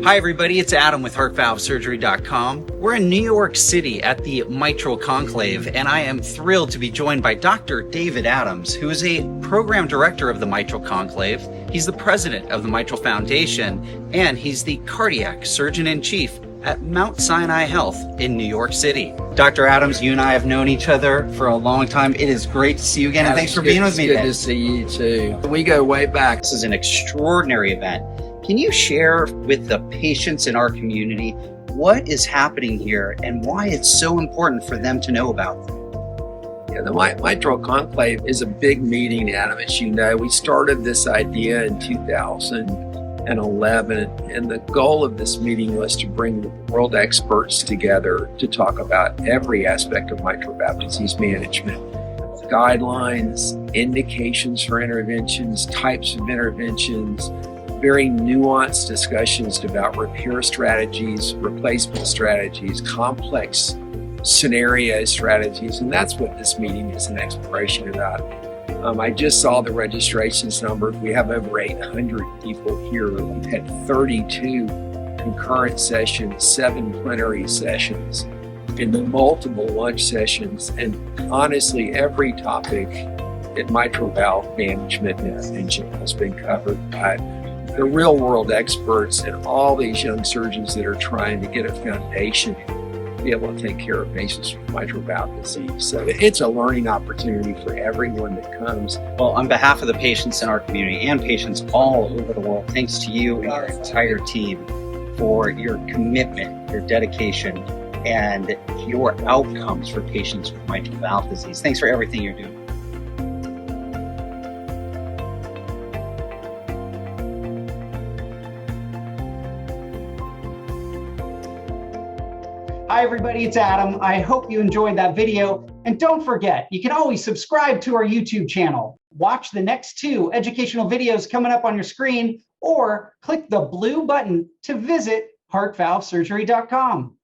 Hi everybody, it's Adam with HeartValveSurgery.com. We're in New York City at the Mitral Conclave, and I am thrilled to be joined by Dr. David Adams, who is a program director of the Mitral Conclave. He's the president of the Mitral Foundation, and he's the cardiac surgeon-in-chief at Mount Sinai Health in New York City. Dr. Adams, you and I have known each other for a long time. It is great to see you again, and thanks for being with me today. It's good to see you too. We go way back. This is an extraordinary event. Can you share with the patients in our community what is happening here and why it's so important for them to know about? Yeah, the Mitral Conclave is a big meeting, Adam, as you know. We started this idea in 2011, and the goal of this meeting was to bring world experts together to talk about every aspect of mitral valve disease management. Guidelines, indications for interventions, types of interventions, very nuanced discussions about repair strategies, replacement strategies, complex scenario strategies, and that's what this meeting is an exploration about. I just saw the registrations numbers. We have over 800 people here. We've had 32 concurrent sessions, 7 plenary sessions, and multiple lunch sessions, and honestly, every topic in mitral valve management and intervention has been covered by the real world experts and all these young surgeons that are trying to get a foundation to be able to take care of patients with mitral valve disease. So it's a learning opportunity for everyone that comes. Well, on behalf of the patients in our community and patients all over the world, thanks to you and your entire team for your commitment, your dedication, and your outcomes for patients with mitral valve disease. Thanks for everything you're doing. Hi everybody, it's Adam. I hope you enjoyed that video. And don't forget, you can always subscribe to our YouTube channel. Watch the next 2 educational videos coming up on your screen, or click the blue button to visit HeartValveSurgery.com.